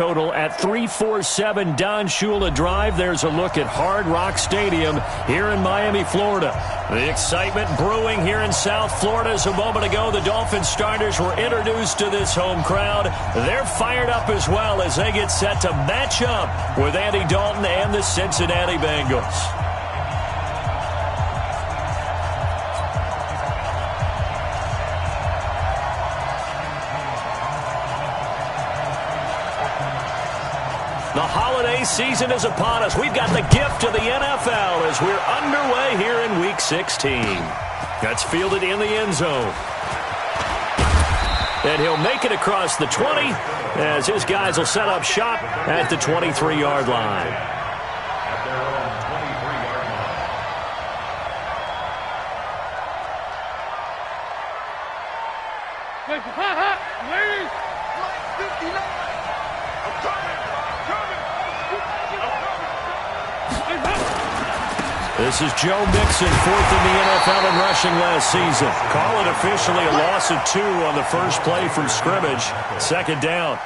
Total at 347 Don Shula Drive. There's a look at Hard Rock Stadium here in Miami, Florida. The excitement brewing here in South Florida. As a moment ago, the Dolphins starters were introduced to this home crowd. They're fired up as well as they get set to match up with Andy Dalton and the Cincinnati Bengals. The holiday season is upon us. We've got the gift of the NFL as we're underway here in Week 16. That's fielded in the end zone. And he'll make it across the 20 as his guys will set up shop at the 23-yard line. This is Joe Mixon, fourth in the NFL in rushing last season. Call it officially a loss of 2 on the first play from scrimmage. Second down.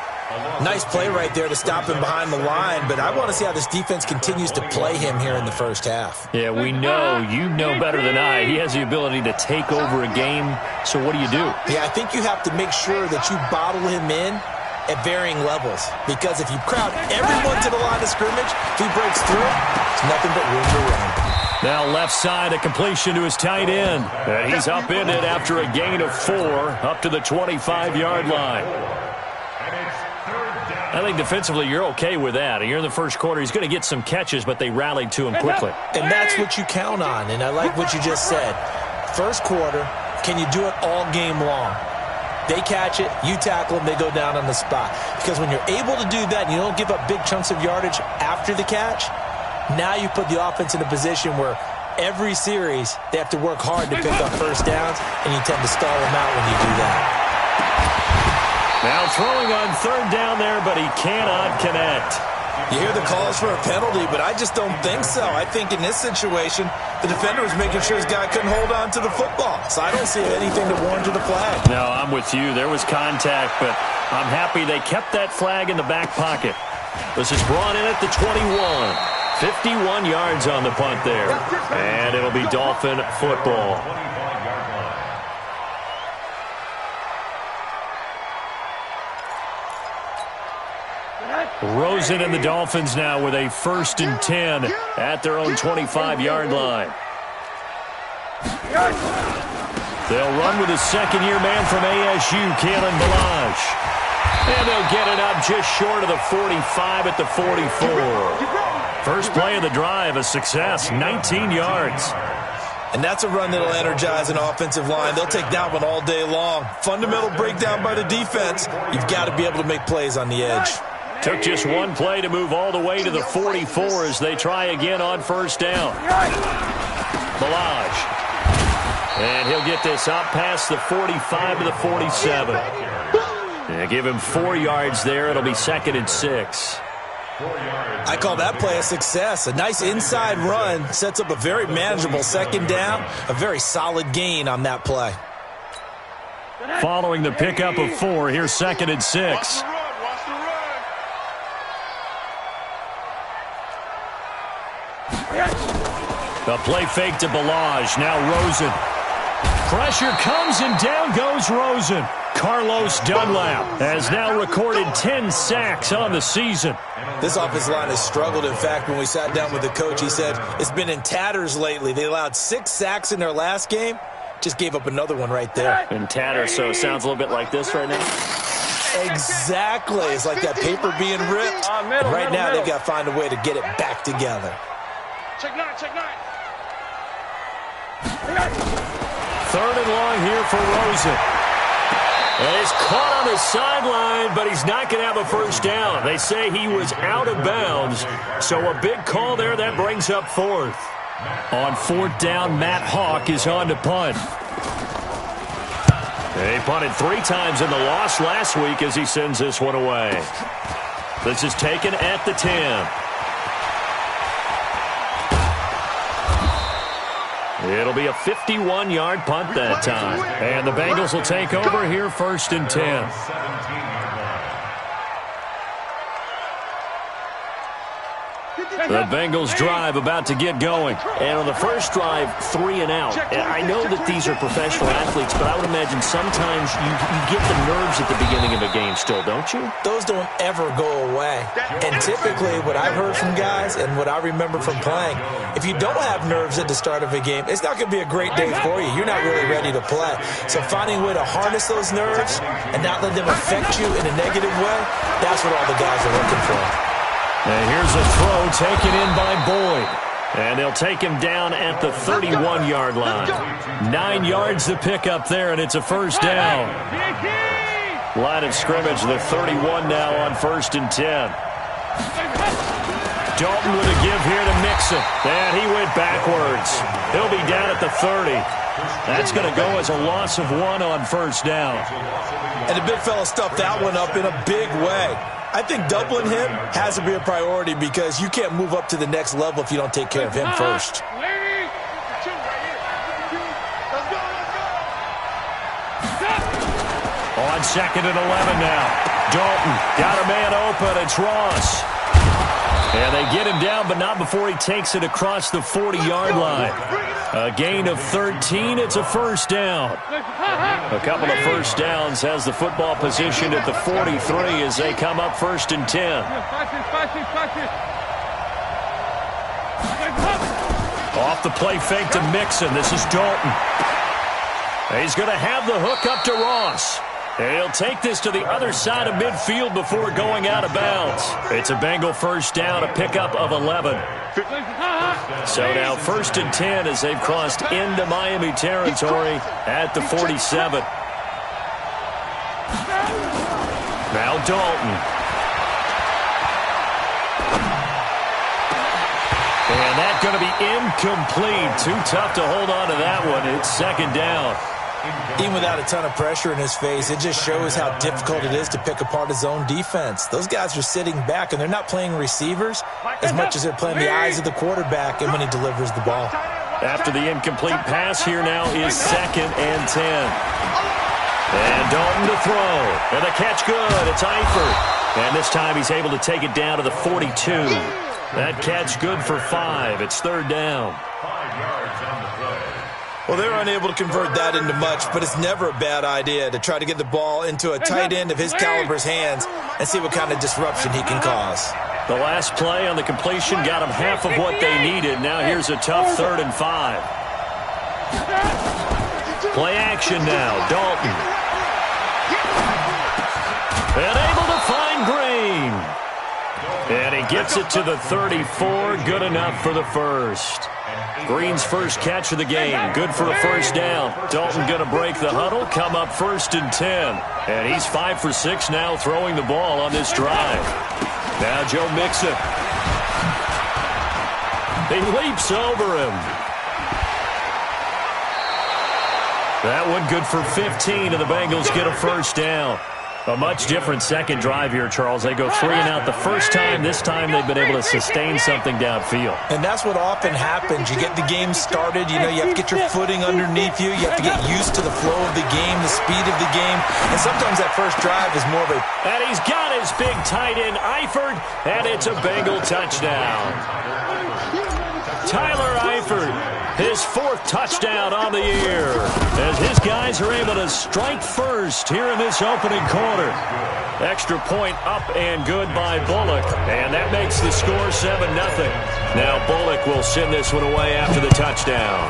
Nice play right there to stop him behind the line, but I want to see how this defense continues to play him here in the first half. Yeah, we know. You know better than I. He has the ability to take over a game, so what do you do? Yeah, I think you have to make sure that you bottle him in at varying levels, because if you crowd everyone to the line of scrimmage, if he breaks through, it's nothing but room to run. Now left side, a completion to his tight end. And he's upended after a gain of 4 up to the 25-yard line. I think defensively you're okay with that. You're in the first quarter. He's going to get some catches, but they rallied to him quickly. And that's what you count on, and I like what you just said. First quarter, can you do it all game long? They catch it, you tackle them, they go down on the spot. Because when you're able to do that and you don't give up big chunks of yardage after the catch, now you put the offense in a position where every series they have to work hard to pick up first downs, and you tend to stall them out when you do that. Now throwing on third down there, but he cannot connect. You hear the calls for a penalty, but I just don't think so. I think in this situation, the defender was making sure his guy couldn't hold on to the football. So I don't see anything to warrant the flag. No, I'm with you. There was contact, but I'm happy they kept that flag in the back pocket. This is brought in at the 21. 51 yards on the punt there. And it'll be Dolphin football. Rosen and the Dolphins now with a 1st and 10 at their own 25-yard line. They'll run with a second-year man from ASU, Kalen Ballage. And they'll get it up just short of the 45 at the 44. First play of the drive, a success, 19 yards. And that's a run that'll energize an offensive line. They'll take that one all day long. Fundamental breakdown by the defense. You've got to be able to make plays on the edge. Took just one play to move all the way to the 44 as they try again on first down. Ballage. And he'll get this up past the 45 to the 47. And give him 4 yards there. It'll be 2nd and 6. I call that play a success. A nice inside run sets up a very manageable second down. A very solid gain on that play. Following the pickup of 4, here's 2nd and 6. The play fake to Ballage. Now Rosen. Pressure comes and down goes Rosen. Carlos Dunlap has now recorded 10 sacks on the season. This offensive line has struggled. In fact, when we sat down with the coach, he said it's been in tatters lately. They allowed 6 sacks in their last game. Just gave up another one right there. In tatters, so it sounds a little bit like this right now. Exactly. It's like that paper being ripped. Right now, they've got to find a way to get it back together. Check 9, check 9. 3rd and long here for Rosen. And he's caught on the sideline, but he's not going to have a first down. They say he was out of bounds, so a big call there. That brings up 4th. On 4th down, Matt Hawk is on to punt. He punted 3 times in the loss last week as he sends this one away. This is taken at the 10. It'll be a 51-yard punt that time. And the Bengals will take over here 1st and 10. The Bengals drive about to get going. And on the first drive, 3 and out. I know that these are professional athletes, but I would imagine sometimes you get the nerves at the beginning of a game still, don't you? Those don't ever go away. And typically what I've heard from guys and what I remember from playing, if you don't have nerves at the start of a game, it's not going to be a great day for you. You're not really ready to play. So finding a way to harness those nerves and not let them affect you in a negative way, that's what all the guys are looking for. And here's a throw taken in by Boyd. And they'll take him down at the 31-yard line. 9 yards to pick up there, and it's a first down. Line of scrimmage, the 31 now on 1st and 10. Dalton with a give here to Mixon. And he went backwards. He'll be down at the 30. That's going to go as a loss of 1 on 1st down. And the big fella stuffed that one up in a big way. I think doubling him has to be a priority because you can't move up to the next level if you don't take care of him first. On 2nd and 11 now. Dalton got a man open. It's Ross. And they get him down, but not before he takes it across the 40-yard line. A gain of 13. It's a first down. A couple of first downs has the football position at the 43 as they come up 1st and 10. Off the play fake to Mixon. This is Dalton. He's going to have the hook up to Ross. And he'll take this to the other side of midfield before going out of bounds. It's a Bengal first down, a pickup of 11. So now 1st and 10 as they've crossed into Miami territory at the 47. Now Dalton. And that's going to be incomplete. Too tough to hold on to that one. It's 2nd down. Even without a ton of pressure in his face, it just shows how difficult it is to pick apart his own defense. Those guys are sitting back, and they're not playing receivers as much as they're playing the eyes of the quarterback and when he delivers the ball. After the incomplete pass, here now is 2nd and 10. And Dalton to throw. And the catch good. It's Eifert. And this time he's able to take it down to the 42. That catch good for 5. It's 3rd down. Well, they're unable to convert that into much, but it's never a bad idea to try to get the ball into a tight end of his caliber's hands and see what kind of disruption he can cause. The last play on the completion got them half of what they needed. Now here's a tough 3rd and 5. Play action now. Dalton. And able to find Green. And he gets it to the 34. Good enough for the first. Green's first catch of the game. Good for a first down. Dalton going to break the huddle, come up 1st and 10. And he's 5 for 6 now throwing the ball on this drive. Now Joe Mixon. He leaps over him. That one good for 15, and the Bengals get a first down. A much different second drive here, Charles. They go 3 and out the first time. This time they've been able to sustain something downfield. And that's what often happens. You get the game started. You know, you have to get your footing underneath you. You have to get used to the flow of the game, the speed of the game. And sometimes that first drive is more of a... And he's got his big tight end, Eifert, and it's a Bengal touchdown. Tyler Eifert, his 4th touchdown on the year, as his guys are able to strike first here in this opening quarter. Extra point up and good by Bullock, and that makes the score 7-0. Now Bullock will send this one away after the touchdown.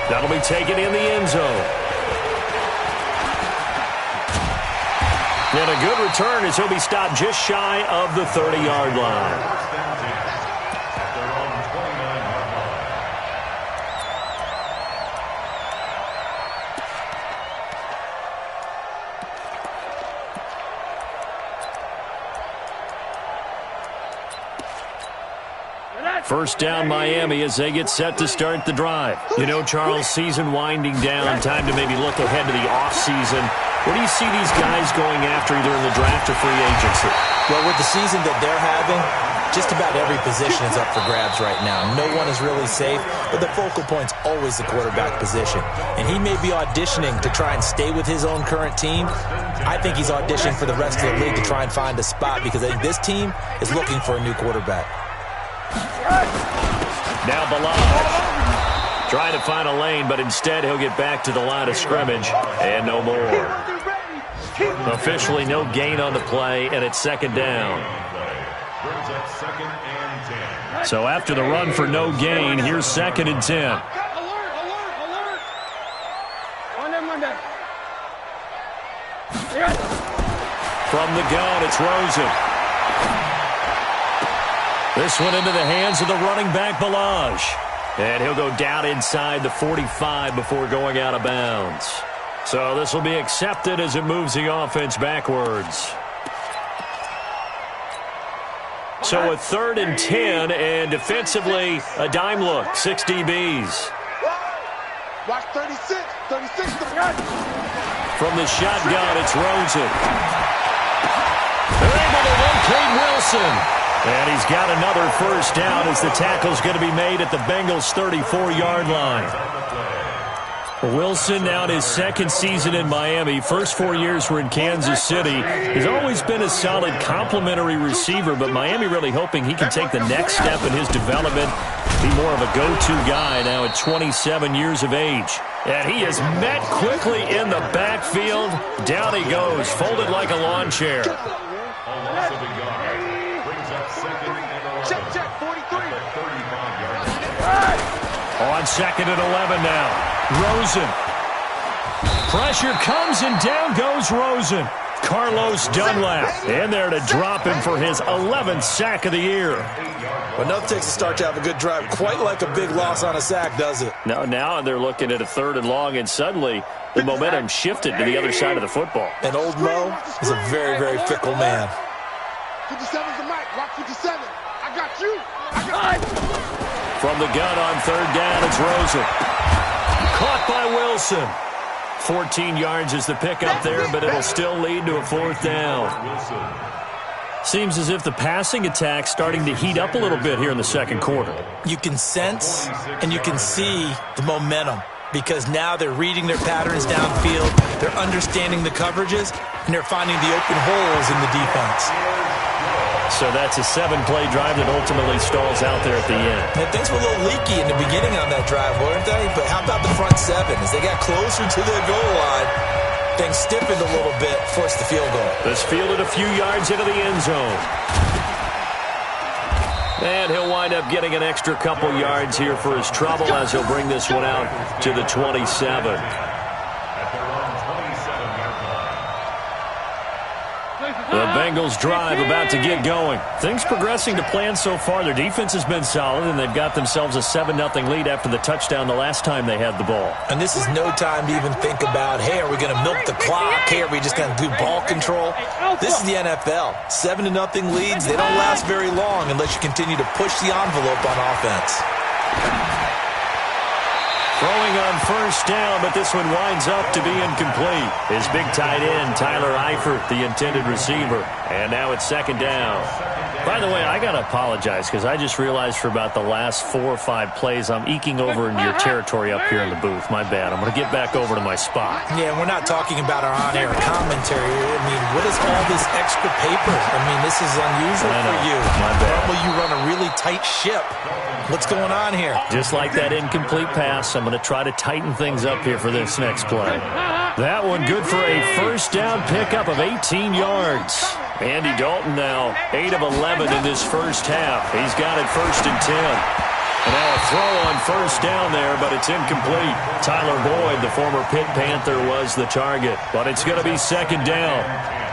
That'll be taken in the end zone. And a good return as he'll be stopped just shy of the 30-yard line. First down Miami as they get set to start the drive. You know, Charles, season winding down, time to maybe look ahead to the offseason. What do you see these guys going after either in the draft or free agency? Well, with the season that they're having, just about every position is up for grabs right now. No one is really safe, but the focal point's always the quarterback position. And he may be auditioning to try and stay with his own current team. I think he's auditioning for the rest of the league to try and find a spot because I think this team is looking for a new quarterback. Now Balazs trying to find a lane, but instead he'll get back to the line of scrimmage and no more. Officially no gain on the play, and it's second down. So after the run for no gain, here's 2nd and 10. Alert! On that Monday. From the gun, it's Rosen. This one into the hands of the running back, Balazs. And he'll go down inside the 45 before going out of bounds. So this will be accepted as it moves the offense backwards. So a 3rd and 10, and defensively, a dime look, 6 DBs. Watch 36. 36 to the right. From the shotgun, it's Rosen. They're able to locate Wilson. And he's got another first down as the tackle's going to be made at the Bengals' 34-yard line. Wilson now in his 2nd season in Miami. First 4 years were in Kansas City. He's always been a solid complementary receiver, but Miami really hoping he can take the next step in his development, be more of a go-to guy now at 27 years of age. And he is met quickly in the backfield. Down he goes, folded like a lawn chair. Check, 43. On 2nd and 11 now. Rosen. Pressure comes and down goes Rosen. Carlos Dunlap in there to drop him for his 11th sack of the year. Well, nothing takes a start to have a good drive quite like a big loss on a sack, does it? Now they're looking at a 3rd and long, and suddenly the momentum shifted to the other side of the football. And old Mo is a very, very fickle man. 57's the mic. Watch 57. I got you. I got you. From the gun on 3rd down, it's Rosen. Caught by Wilson. 14 yards is the pickup there, but it'll still lead to a 4th down. Seems as if the passing attack's starting to heat up a little bit here in the 2nd quarter. You can sense and you can see the momentum because now they're reading their patterns downfield, they're understanding the coverages, and they're finding the open holes in the defense. So that's a 7-play drive that ultimately stalls out there at the end. And things were a little leaky in the beginning on that drive, weren't they? But how about the front 7? As they got closer to the goal line, things stiffened a little bit, forced the field goal. This fielded a few yards into the end zone. And he'll wind up getting an extra couple yards here for his trouble as he'll bring this one out to the 27. The Bengals drive about to get going. Things progressing to plan so far. Their defense has been solid, and they've got themselves a 7-0 lead after the touchdown the last time they had the ball. And this is no time to even think about, hey, are we going to milk the clock? Hey, are we just going to do ball control? This is the NFL. 7-0 leads, they don't last very long unless you continue to push the envelope on offense. Throwing on 1st down, but this one winds up to be incomplete. His big tight end, Tyler Eifert, the intended receiver. And now it's 2nd down. By the way, I got to apologize because I just realized for about the last 4 or 5 plays I'm eking over in your territory up here in the booth. My bad. I'm going to get back over to my spot. Yeah, we're not talking about our on-air commentary. I mean, what is all this extra paper? I mean, this is unusual for you. My bad. Normally you run a really tight ship. What's going on here? Just like that incomplete pass, I'm going to try to tighten things up here for this next play. That one good for a 1st down pickup of 18 yards. Andy Dalton now 8 of 11 in this first half. He's got it 1st and 10. And now a throw on 1st down there, but it's incomplete. Tyler Boyd, the former Pitt Panther, was the target. But it's going to be 2nd down.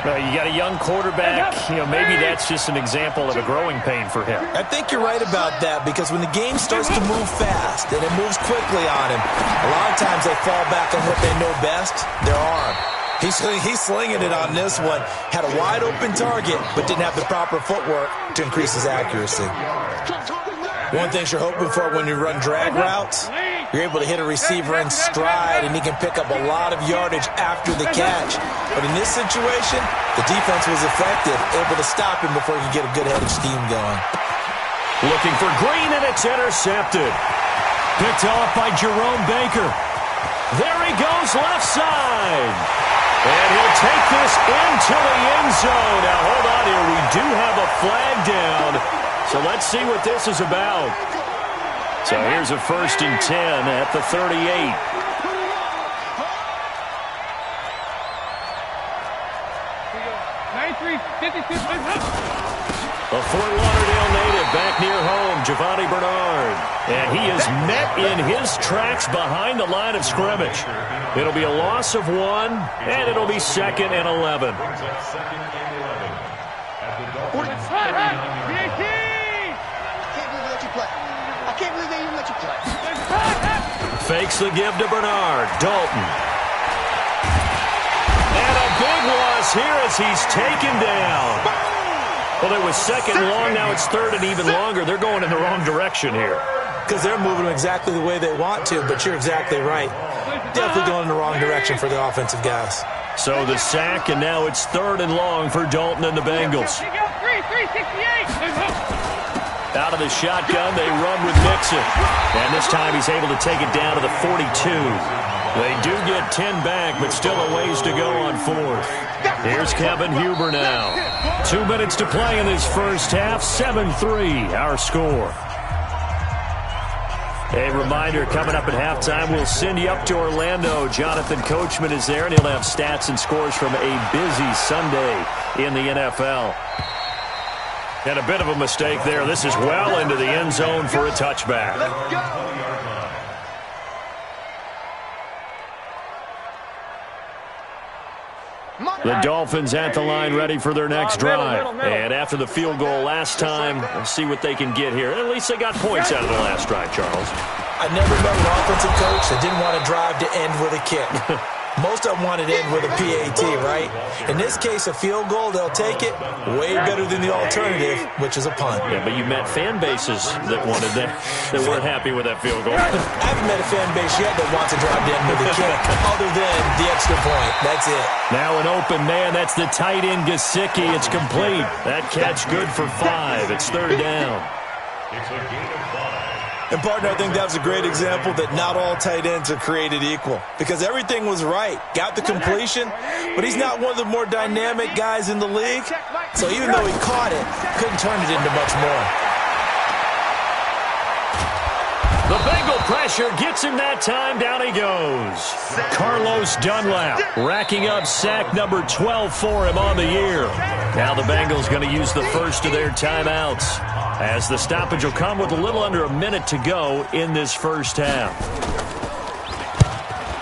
You got a young quarterback. Maybe that's just an example of a growing pain for him. I think you're right about that because when the game starts to move fast and it moves quickly on him, a lot of times they fall back on what they know best, their arm. He's slinging it on this one. Had a wide open target, but didn't have the proper footwork to increase his accuracy. One thing you're hoping for when you run drag routes, You're able to hit a receiver in stride, and he can pick up a lot of yardage after the catch. But in this situation, the defense was effective, able to stop him before he could get a good head of steam going. Looking for Green, and it's intercepted. Picked off by Jerome Baker. There he goes, left side. And he'll take this into the end zone. Now, hold on here. We do have a flag down. So let's see what this is about. So here's a 1st and 10 at the 38. A Fort Lauderdale native back near home, Giovanni Bernard. And he is met in his tracks behind the line of scrimmage. It'll be a loss of 1, and it'll be 2nd and 11. I can't believe they even let you play. Fakes the give to Bernard. Dalton. And a big loss here as he's taken down. Well, it was 2nd and long. Now it's 3rd and even longer. They're going in the wrong direction here. Because they're moving exactly the way they want to, but you're exactly right. Definitely going in the wrong direction for the offensive guys. So the sack, and now it's 3rd and long for Dalton and the Bengals. 368. Out of the shotgun, they run with Mixon. And this time he's able to take it down to the 42. They do get 10 back, but still a ways to go on 4th. Here's Kevin Huber now. 2 minutes to play in this first half. 7-3, our score. A reminder, coming up at halftime, we'll send you up to Orlando. Jonathan Coachman is there, and he'll have stats and scores from a busy Sunday in the NFL. And a bit of a mistake there. This is well into the end zone for a touchback. Let's go. The Dolphins at the line ready for their next drive. And after the field goal last time, we'll see what they can get here. At least they got points out of the last drive, Charles. I never met an offensive coach that didn't want to drive to end with a kick. Most of them want it in with a PAT, right? In this case, a field goal, they'll take it. Way better than the alternative, which is a punt. Yeah, but you met fan bases that wanted that weren't happy with that field goal. I haven't met a fan base yet that wants to drive to end with a kick, other than the extra point. That's it. Now an open man. That's the tight end, Gesicki. It's complete. That catch good for 5. It's 3rd down. And, partner, I think that was a great example that not all tight ends are created equal, because everything was right. Got the completion, but he's not one of the more dynamic guys in the league. So even though he caught it, couldn't turn it into much more. The Bengal pressure gets him that time. Down he goes. Carlos Dunlap racking up sack number 12 for him on the year. Now the Bengals going to use the first of their timeouts, as the stoppage will come with a little under a minute to go in this first half.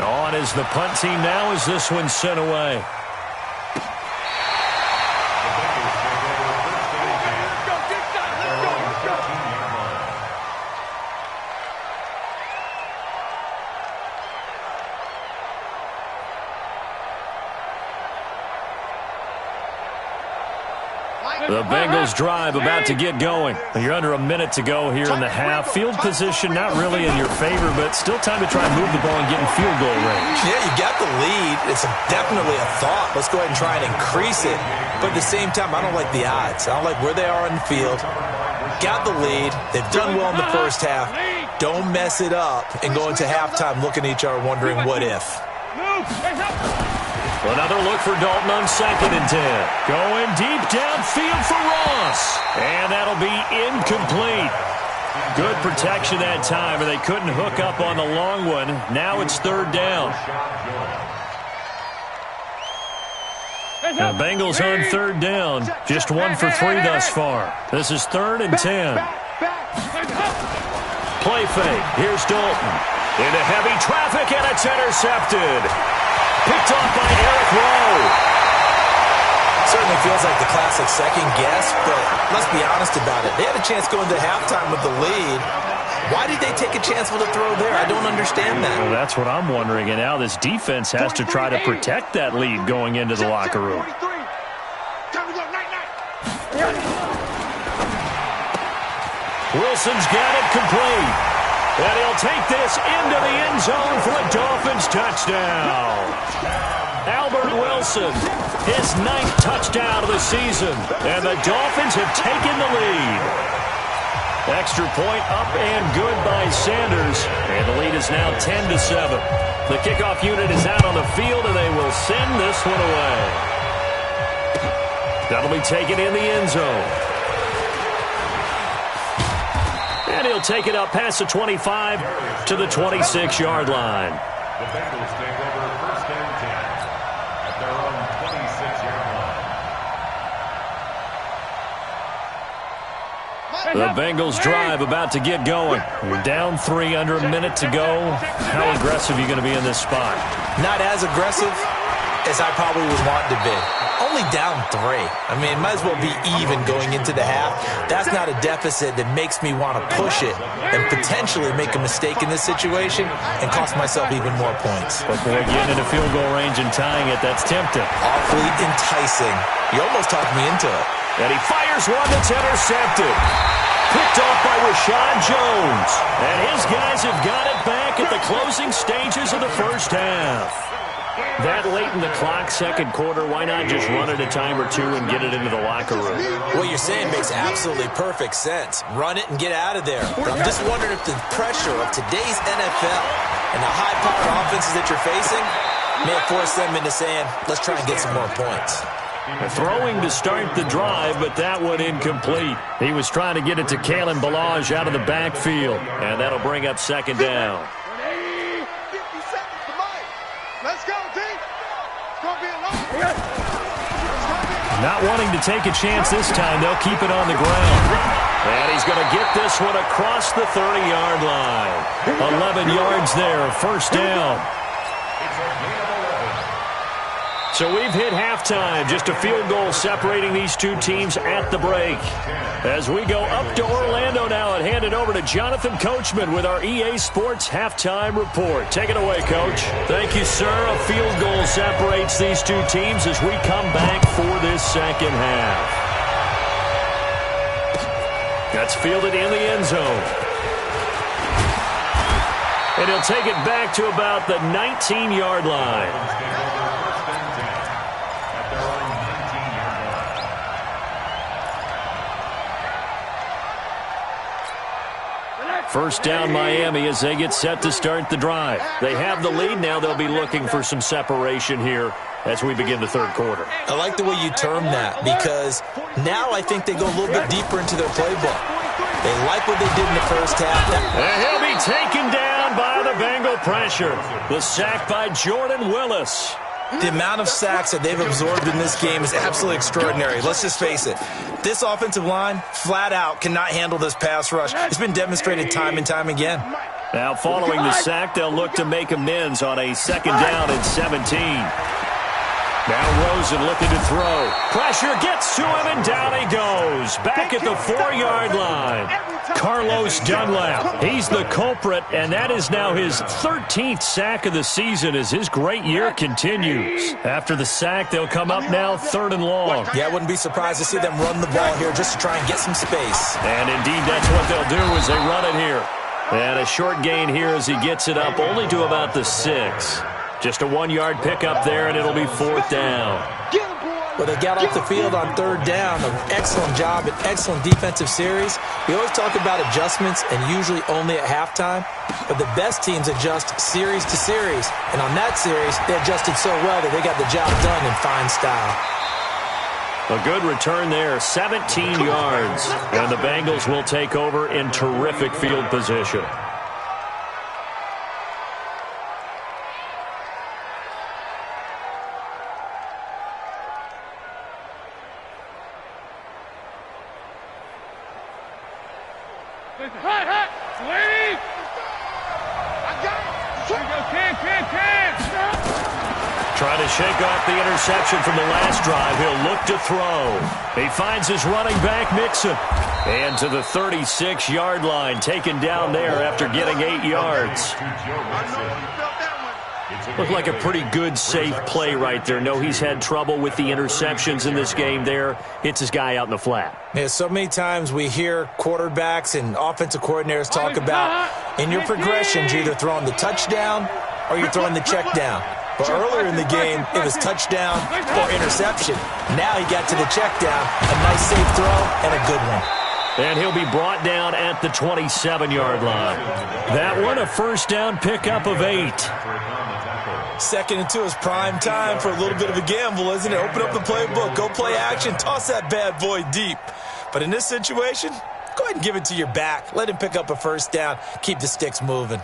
On is the punt team now as this one's sent away. The Bengals drive about to get going. You're under a minute to go here in the half. Field position not really in your favor, but still time to try and move the ball and get in field goal range. Yeah, you got the lead. It's definitely a thought. Let's go ahead and try and increase it. But at the same time, I don't like the odds. I don't like where they are in the field. Got the lead. They've done well in the first half. Don't mess it up and go into halftime looking at each other wondering what if. Another look for Dalton on 2nd and 10. Going deep downfield for Ross. And that'll be incomplete. Good protection that time, and they couldn't hook up on the long one. Now it's 3rd down. The Bengals on 3rd down. Just 1 for 3 thus far. This is 3rd and 10. Play fake. Here's Dalton. Into heavy traffic, and it's intercepted. Picked off by Eric Rowe. Certainly feels like the classic second guess, but let's be honest about it. They had a chance going to halftime with the lead. Why did they take a chance with a throw there? I don't understand that. Well, that's what I'm wondering, and now this defense has to try to protect that lead going into the locker room. Wilson's got it complete. And he'll take this into the end zone for a Dolphins touchdown. Albert Wilson, his 9th touchdown of the season. And the Dolphins have taken the lead. Extra point up and good by Sanders. And the lead is now 10-7. The kickoff unit is out on the field, and they will send this one away. That'll be taken in the end zone. And he'll take it up past the 25 to the 26-yard line. The Bengals take over 1st and 10 at their own 26-yard line. The Bengals drive about to get going. You're down 3, under a minute to go. How aggressive are you going to be in this spot? Not as aggressive as I probably would want to be. Only down 3. I mean, might as well be even going into the half. That's not a deficit that makes me want to push it and potentially make a mistake in this situation and cost myself even more points. But boy, getting into field goal range and tying it, that's tempting. Awfully enticing. You almost talked me into it. And he fires one that's intercepted. Picked off by Rashad Jones. And his guys have got it back at the closing stages of the first half. That late in the clock, second quarter, why not just run it a time or two and get it into the locker room? What you're saying makes absolutely perfect sense. Run it and get out of there. But I'm just wondering if the pressure of today's NFL and the high-powered offenses that you're facing may have forced them into saying, let's try and get some more points. Throwing to start the drive, but that one incomplete. He was trying to get it to Kalen Ballage out of the backfield, and that'll bring up second down. 50 seconds to Mike. Let's go, team. It's going to be a long. Not wanting to take a chance this time, they'll keep it on the ground. And he's going to get this one across the 30-yard line. 11 yards there, first down. So we've hit halftime, just a field goal separating these two teams at the break. As we go up to Orlando now and hand it over to Jonathan Coachman with our EA Sports Halftime Report. Take it away, Coach. Thank you, sir. A field goal separates these two teams as we come back for this second half. That's fielded in the end zone. And he'll take it back to about the 19-yard line. First down Miami as they get set to start the drive. They have the lead. Now they'll be looking for some separation here as we begin the third quarter. I like the way you term that because now I think they go a little bit deeper into their playbook. They like what they did in the first half. And he'll be taken down by the Bengal pressure. The sack by Jordan Willis. The amount of sacks that they've absorbed in this game is absolutely extraordinary. Let's just face it. This offensive line, flat out, cannot handle this pass rush. It's been demonstrated time and time again. Now, following the sack, they'll look to make amends on a second down and 17. Now Rosen looking to throw. Pressure gets to him, and down he goes. Back at the 4-yard line. Carlos Dunlap. He's the culprit, and that is now his 13th sack of the season as his great year continues. After the sack, they'll come up now 3rd and long. Yeah, I wouldn't be surprised to see them run the ball here just to try and get some space. And indeed, that's what they'll do as they run it here. And a short gain here as he gets it up only to about the 6. Just a 1-yard pickup there, and it'll be 4th down. Well, they got off the field on 3rd down. An excellent job, an excellent defensive series. We always talk about adjustments and usually only at halftime, but the best teams adjust series to series. And on that series, they adjusted so well that they got the job done in fine style. A good return there, 17 yards. And the Bengals will take over in terrific field position. Trying to shake off the interception from the last drive. He'll look to throw. He finds his running back, Mixon. And to the 36-yard line, taken down there after getting 8 yards. Looked like a pretty good, safe play right there. No, he's had trouble with the interceptions in this game there. Hits his guy out in the flat. Yeah, so many times we hear quarterbacks and offensive coordinators talk about in your progressions, you're either throwing the touchdown or you're throwing the check down. But earlier in the game, it was touchdown or interception. Now he got to the check down, a nice safe throw, and a good one. And he'll be brought down at the 27-yard line. That one, a first down pickup of 8. Second and 2 is prime time for a little bit of a gamble, isn't it? Open up the playbook, go play action, toss that bad boy deep. But in this situation, go ahead and give it to your back. Let him pick up a first down. Keep the sticks moving.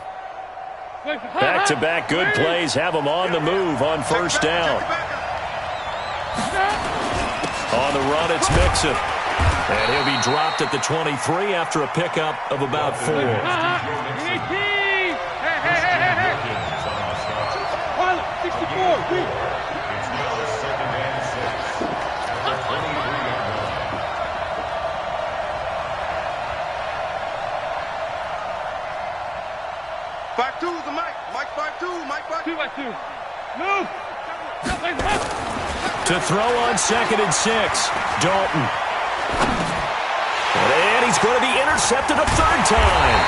Back-to-back good plays have him on the move on first down. On the run, it's Mixon. And he'll be dropped at the 23 after a pickup of about 4. Back two, the Mike. Mike 5-2. Mike 5-2. Move. To throw on 2nd and 6. Dalton. And he's going to be intercepted a third time.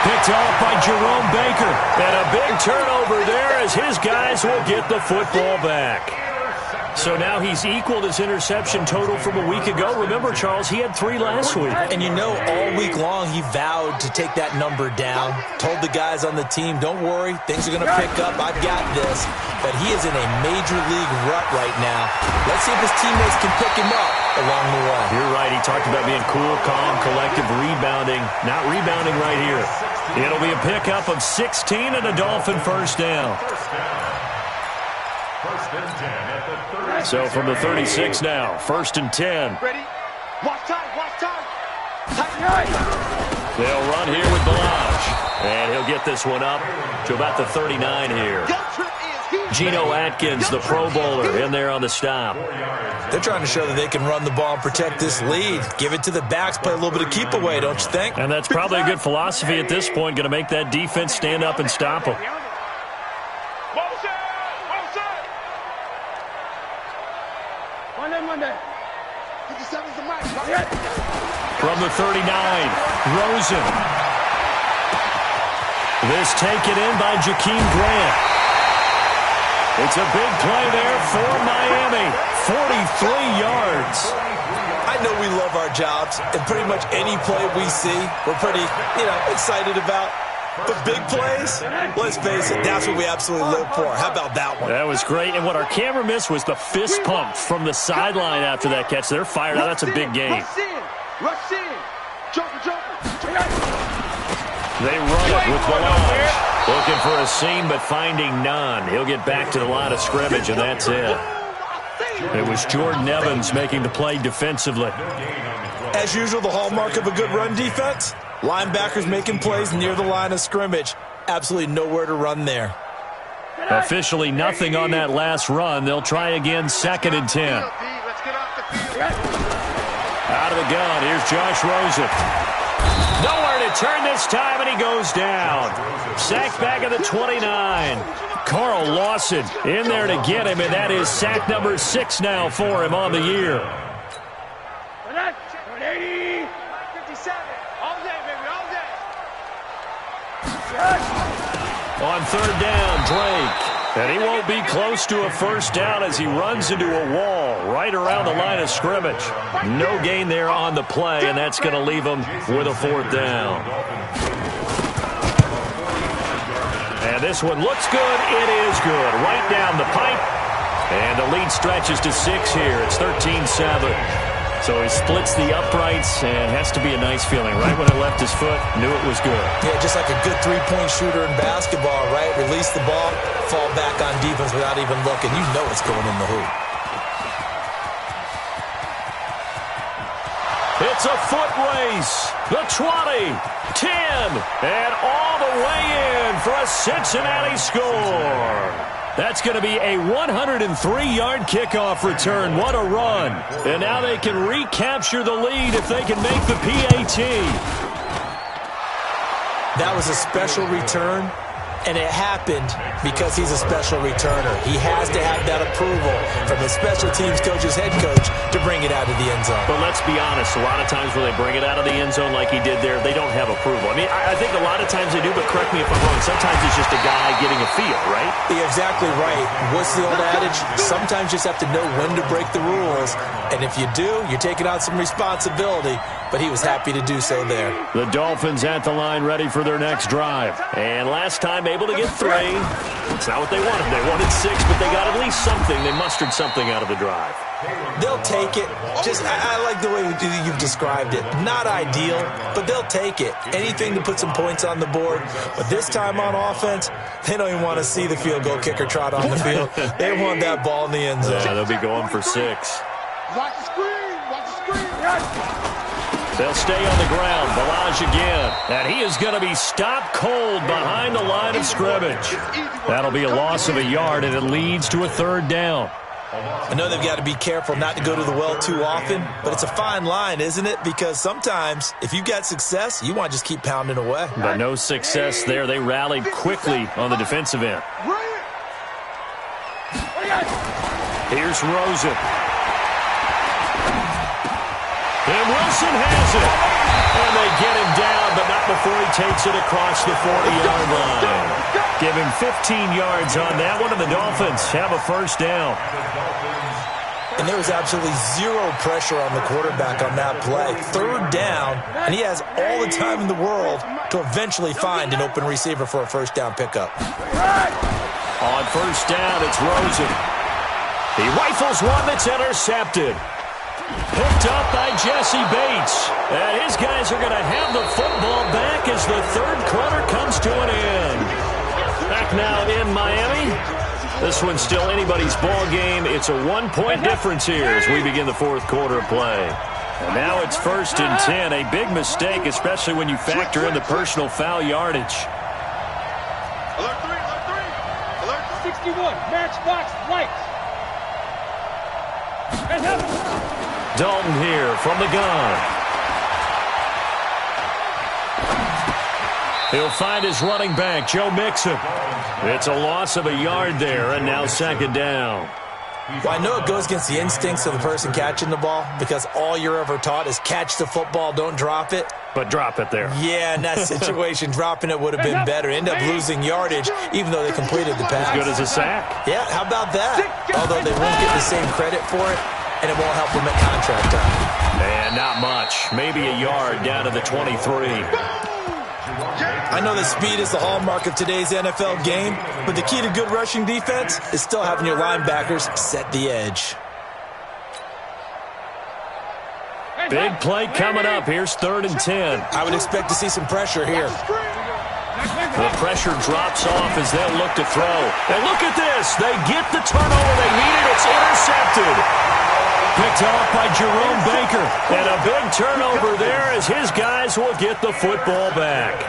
Picked off by Jerome Baker. And a big turnover there as his guys will get the football back. So now he's equaled his interception total from a week ago. Remember, Charles, he had 3 last week. And you know, all week long he vowed to take that number down. Told the guys on the team, don't worry, things are going to pick up. I've got this. But he is in a major league rut right now. Let's see if his teammates can pick him up along the way. You're right. He talked about being cool, calm, collective, rebounding. Not rebounding right here. It'll be a pickup of 16 and a Dolphin first down. So from the 36 now, 1st and 10. Ready? Watch time. Watch time. Tight. They'll run here with Balaj. And he'll get this one up to about the 39 here. Geno Atkins, the Pro Bowler, in there on the stop. They're trying to show that they can run the ball and protect this lead. Give it to the backs, play a little bit of keep away, don't you think? And that's probably a good philosophy at this point, going to make that defense stand up and stop them. From the 39, Rosen. This taken in by Jakeem Grant. It's a big play there for Miami. 43 yards. I know we love our jobs, and pretty much any play we see, we're pretty, excited about. But big plays, let's face it, that's what we absolutely live for. How about that one? That was great. And what our camera missed was the fist pump from the sideline after that catch. They're fired out. That's a big game. Rush in. Joker. They run it with Balaj. Looking for a seam, but finding none. He'll get back to the line of scrimmage, and that's it. It was Jordan Evans making the play defensively. As usual, the hallmark of a good run defense, linebackers making plays near the line of scrimmage. Absolutely nowhere to run there. Officially nothing on that last run. They'll try again, 2nd and 10. Out of the gun, here's Josh Rosen. Nowhere to turn this time, and he goes down. Sacked back at the 29. Carl Lawson in there to get him, and that is sack number 6 now for him on the year. 57. All day, baby, all day. On 3rd down, Drake. And he won't be close to a first down as he runs into a wall right around the line of scrimmage. No gain there on the play, and that's going to leave him with a 4th down. And this one looks good. It is good. Right down the pipe. And the lead stretches to 6 here. It's 13-7. So he splits the uprights, and has to be a nice feeling. Right when it left his foot, knew it was good. Yeah, just like a good three-point shooter in basketball, right? Release the ball, fall back on defense without even looking. You know it's going in the hoop. It's a foot race. The 20, 10, and all the way in for a Cincinnati score. That's going to be a 103-yard kickoff return. What a run. And now they can recapture the lead if they can make the PAT. That was a special return, And it happened because he's a special returner. He has to have that approval from his special teams coach's head coach to bring it out of the end zone. But let's be honest, a lot of times when they bring it out of the end zone like he did there, they don't have approval. I mean, I think a lot of times they do, but correct me if I'm wrong. Sometimes it's just a guy getting a feel, right? You're exactly right. What's the old adage? Sometimes you just have to know when to break the rules. And if you do, you're taking out some responsibility. But he was happy to do so there. The Dolphins at the line ready for their next drive. And last time able to get 3. It's not what they wanted. They wanted 6, but they got at least something. They mustered something out of the drive. They'll take it. I like the way you've described it. Not ideal, but they'll take it. Anything to put some points on the board. But this time on offense, they don't even want to see the field goal kicker trot on the field. They want that ball in the end zone. Yeah, they'll be going for 6. Watch the screen. Watch the screen. They'll stay on the ground. Balaj again. And he is going to be stopped cold behind the line of scrimmage. That'll be a loss of a yard, and it leads to a 3rd down. I know they've got to be careful not to go to the well too often, but it's a fine line, isn't it? Because sometimes, if you've got success, you want to just keep pounding away. But no success there. They rallied quickly on the defensive end. Here's Rosen. And Wilson has it. And they get him down, but not before he takes it across the 40-yard line. Give him 15 yards on that one, and the Dolphins have a 1st down. And there was absolutely zero pressure on the quarterback on that play. 3rd down, and he has all the time in the world to eventually find an open receiver for a 1st down pickup. On 1st down, it's Rosen. He rifles one that's intercepted. Picked up by Jesse Bates. And his guys are going to have the football back as the 3rd quarter comes to an end. Back now in Miami. This one's still anybody's ball game. It's a 1-point difference here as we begin the 4th quarter of play. And now it's 1st and 10. A big mistake, especially when you factor in the personal foul yardage. Alert 3, alert 3. Alert 61, matchbox lights. Dalton here from the gun. He'll find his running back, Joe Mixon. It's a loss of a yard there, and now 2nd down. Well, I know it goes against the instincts of the person catching the ball because all you're ever taught is catch the football, don't drop it. But drop it there. Yeah, in that situation, dropping it would have been better. End up losing yardage, even though they completed the pass. As good as a sack. Yeah, how about that? Although they won't get the same credit for it, and it won't help them at contract time. And not much. Maybe a yard down to the 23. I know that speed is the hallmark of today's NFL game, but the key to good rushing defense is still having your linebackers set the edge. Big play coming up. Here's 3rd and 10. I would expect to see some pressure here. The pressure drops off as they'll look to throw. And look at this. They get the turnover they needed. It's intercepted. Picked off by Jerome Baker. And a big turnover there as his guys will get the football back.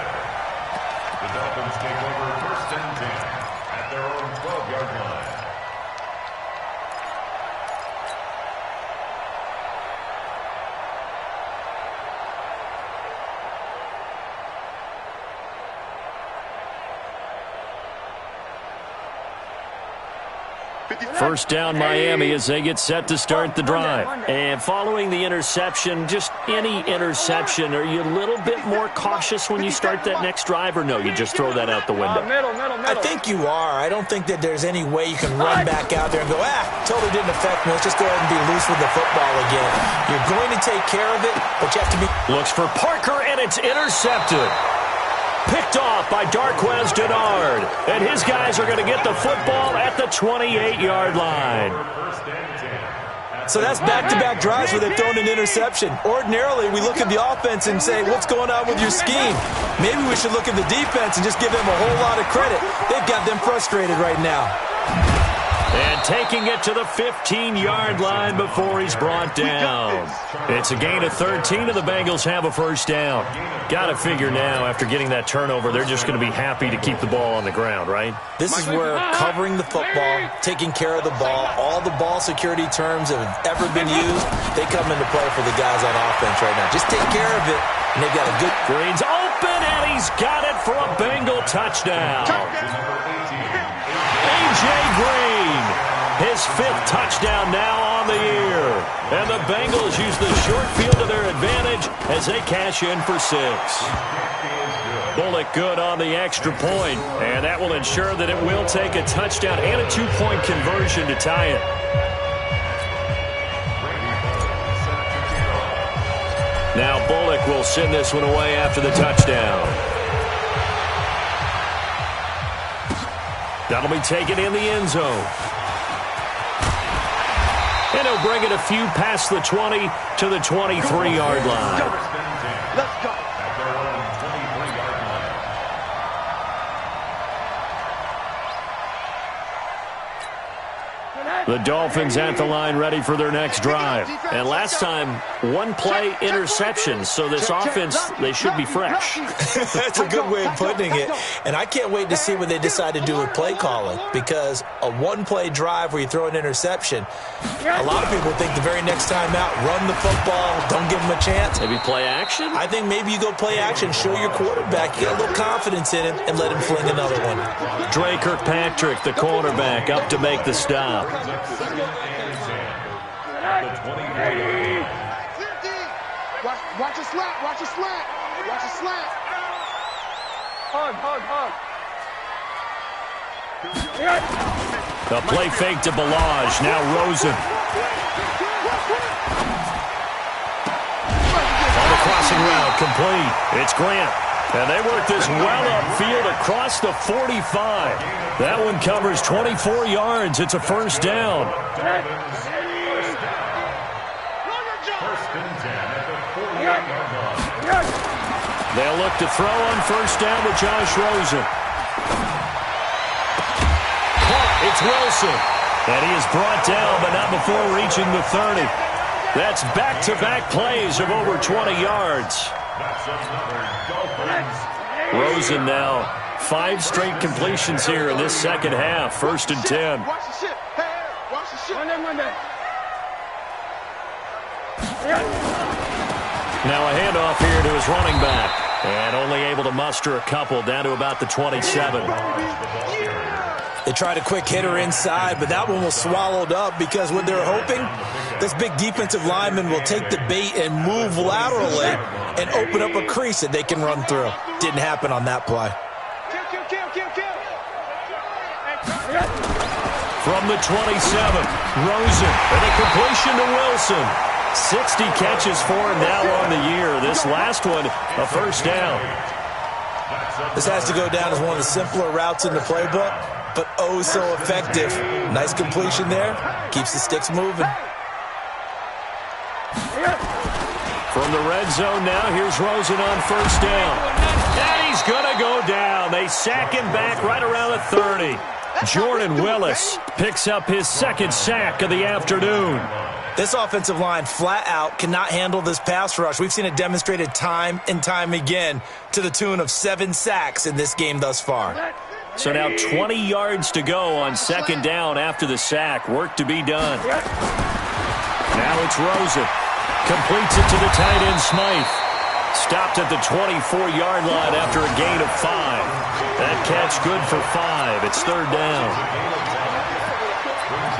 The Dolphins take over 1st and 10 at their own 12-yard line. First down Miami as they get set to start the drive. And following the interception, just any interception, are you a little bit more cautious when you start that next drive, or no, you just throw that out the window? I think you are. I don't think that there's any way you can run back out there and go, totally didn't affect me. Let's just go ahead and be loose with the football again. You're going to take care of it, but you have to be... Looks for Parker, and it's intercepted. Picked off by Darqueze Dennard. And his guys are going to get the football at the 28-yard line. So that's back-to-back drives where they've thrown an interception. Ordinarily, we look at the offense and say, what's going on with your scheme? Maybe we should look at the defense and just give them a whole lot of credit. They've got them frustrated right now. And taking it to the 15-yard line before he's brought down. It's a gain of 13, and the Bengals have a 1st down. Got to figure now, after getting that turnover, they're just going to be happy to keep the ball on the ground, right? This is where covering the football, taking care of the ball, all the ball security terms that have ever been used, they come into play for the guys on offense right now. Just take care of it, and they've got a good... Green's open, and And he's got it for a Bengal touchdown. A.J. Green, his 5th touchdown now on the year. And the Bengals use the short field to their advantage as they cash in for 6. Bullock good on the extra point, and that will ensure that it will take a touchdown and a 2-point conversion to tie it. Now Bullock will send this one away after the touchdown. That'll be taken in the end zone. And he'll bring it a few past the 20 to the 23-yard line. Let's go. The Dolphins at the line ready for their next drive. And last time, 1-play interception. So this offense, they should be fresh. That's a good way of putting it. And I can't wait to see what they decide to do with play calling, because a 1-play drive where you throw an interception, a lot of people think the very next time out, run the football, don't give them a chance. Maybe play action? I think maybe you go play action, show your quarterback, you get a little confidence in him, and let him fling another one. Dre Kirkpatrick, the cornerback, up to make the stop. Watch a slant. Watch a slant. Watch a slant. Hug. The play fake to Balaj. Now Rosen. On the crossing route, complete. It's Grant. And they work this well upfield across the 45. That one covers 24 yards. It's a first down. They'll look to throw on first down with Josh Rosen. Caught. It's Wilson. And he is brought down, but not before reaching the 30. That's back-to-back plays of over 20 yards. Rosen now 5 straight completions here in this second half. 1st and 10. Watch the shit. Hey, watch the shit. Now a handoff here to his running back. And only able to muster a couple down to about the 27. They tried a quick hitter inside, but that one was swallowed up because what they're hoping, this big defensive lineman will take the bait and move laterally and open up a crease that they can run through. Didn't happen on that play. Kill. From the 27, Rosen, and a completion to Wilson. 60 catches for him now on the year. This last one, a first down. This has to go down as one of the simpler routes in the playbook, but oh so effective. Nice completion there. Keeps the sticks moving. From the red zone now, here's Rosen on first down. And he's going to go down. They sack him back right around the 30. Jordan Willis picks up his 2nd sack of the afternoon. This offensive line flat out cannot handle this pass rush. We've seen it demonstrated time and time again to the tune of 7 sacks in this game thus far. So now 20 yards to go on 2nd down after the sack. Work to be done. Now it's Rosen. Completes it to the tight end, Smythe. Stopped at the 24-yard line after a gain of 5. That catch good for 5. It's 3rd down.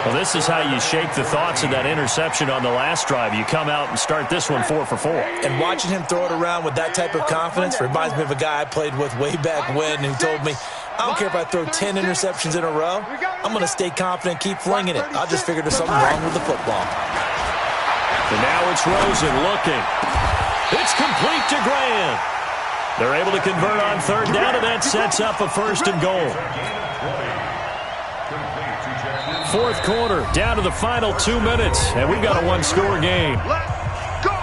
Well, this is how you shake the thoughts of that interception on the last drive. You come out and start this one 4 for 4. And watching him throw it around with that type of confidence reminds me of a guy I played with way back when who told me, I don't care if I throw 10 interceptions in a row. I'm going to stay confident, keep flinging it. I just figured there's something wrong with the football. And now it's Rosen looking. It's complete to Grant. They're able to convert on 3rd down, and that sets up a 1st and goal. 4th quarter, down to the final 2 minutes, and we've got a 1-score game. Let's go.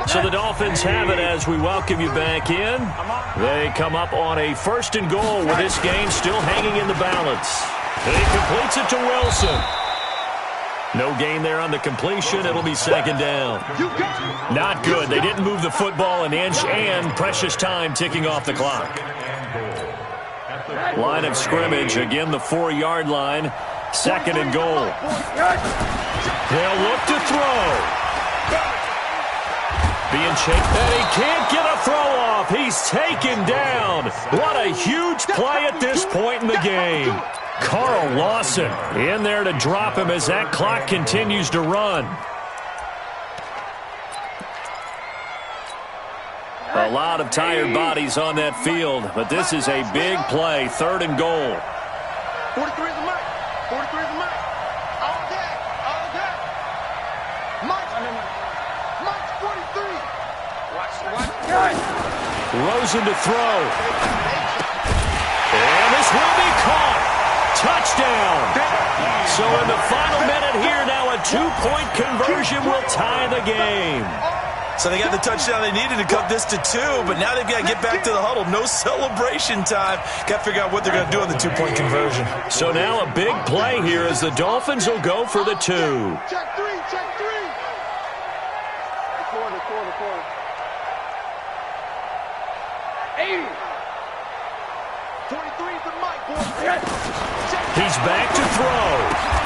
So the Dolphins have it as we welcome you back in. They come up on a 1st and goal with this game still hanging in the balance. And he completes it to Wilson. No gain there on the completion. It'll be second down. Not good. They didn't move the football an inch, and precious time ticking off the clock. Line of scrimmage, again the 4-yard line. Second and goal. They'll look to throw. Being chased, and he can't get a throw off. He's taken down. What a huge play at this point in the game. Carl Lawson in there to drop him as that clock continues to run. A lot of tired bodies on that field, but this is a big play. Third and goal. 43 is the mic. 43 is the mic. All day. All day. Mike's 43. Watch. Rosen to throw. And this will be caught. Touchdown. So in the final minute here, now a 2-point conversion will tie the game. So they got the touchdown they needed to cut this to 2, but now they've got to get back to the huddle. No celebration time. Got to figure out what they're going to do on the 2-point conversion. So now a big play here as the Dolphins will go for the 2. Check 3. The corner. 80. 43 for Mike. He's back to throw.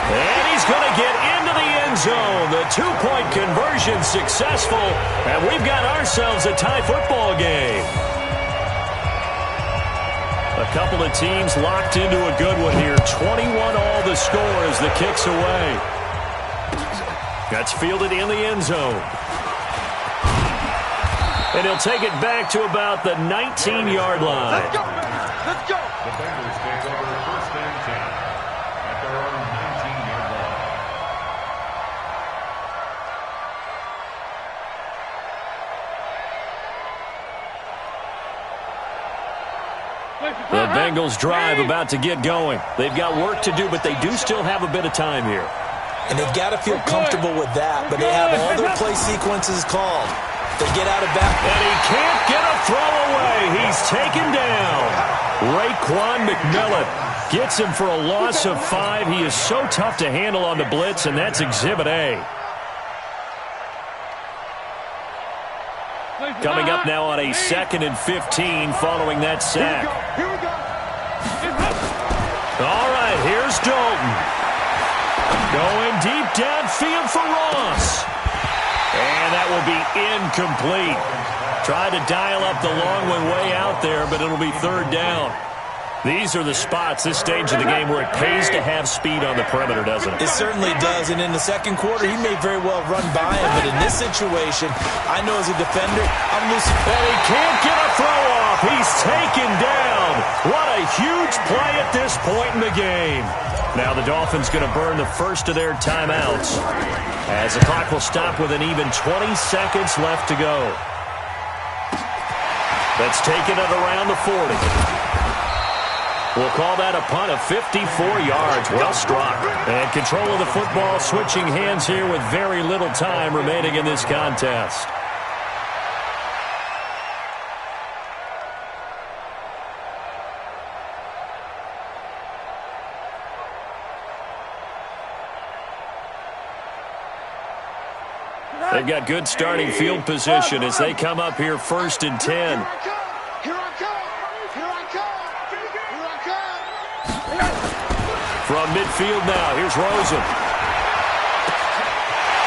And he's going to get into the end zone. The 2-point conversion successful. And we've got ourselves a tie football game. A couple of teams locked into a good one here. 21 all the score as the kick's away. That's fielded in the end zone. And he'll take it back to about the 19-yard line. Let's go. The Bengals take over first and 10 at their own 19-yard line. The Bengals drive about to get going. They've got work to do, but they do still have a bit of time here. And they've got to feel comfortable with that, but they have all their play sequences called. They get out of back. And he can't get a throw away. He's taken down. Raekwon McMillan gets him for a loss of 5. He is so tough to handle on the blitz, and that's Exhibit A. Coming up now on a 2nd and 15 following that sack. Here we go. All right, here's Dalton. Going deep downfield for Ross. And that will be incomplete. Tried to dial up the long one way out there, but it'll be third down. These are the spots, this stage of the game, where it pays to have speed on the perimeter, doesn't it? It certainly does, and in the second quarter, he may very well run by him, but in this situation, I know as a defender, I'm losing. And he can't get a throw off. He's taken down. What a huge play at this point in the game. Now the Dolphins going to burn the first of their timeouts as the clock will stop with an even 20 seconds left to go. That's taken at around the 40. We'll call that a punt of 54 yards. Well struck. And control of the football switching hands here with very little time remaining in this contest. They've got good starting field position as they come up here 1st and 10. Here I come. From midfield now, here's Rosen.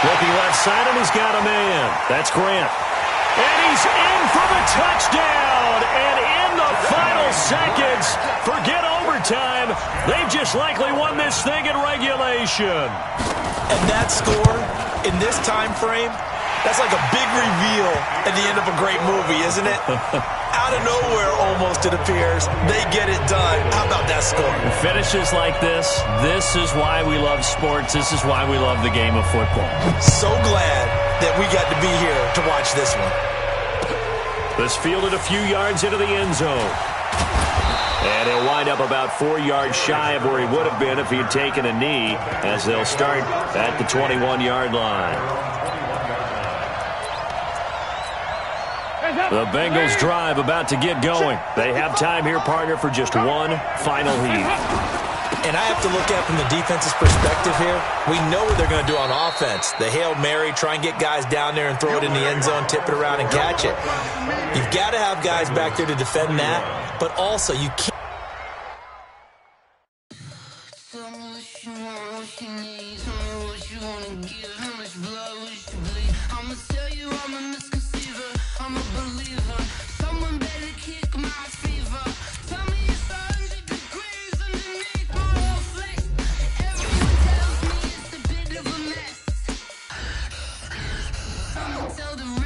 Looking left side, and he's got a man. That's Grant. And he's in for the touchdown. And in the final seconds, forget overtime. They've just likely won this thing in regulation. And that score, in this time frame, that's like a big reveal at the end of a great movie, isn't it? Out of nowhere, almost, it appears. They get it done. How about that score? Finishes like this is why we love sports. This is why we love the game of football. So glad that we got to be here to watch this one. This fielded a few yards into the end zone. And he'll wind up about 4 yards shy of where he would have been if he had taken a knee, as they'll start at the 21-yard line. The Bengals drive about to get going. They have time here, partner, for just one final heat. And I have to look at it from the defense's perspective here. We know what they're going to do on offense. The Hail Mary, try and get guys down there and throw it in the end zone, tip it around and catch it. You've got to have guys back there to defend that, but also you can't. Tell them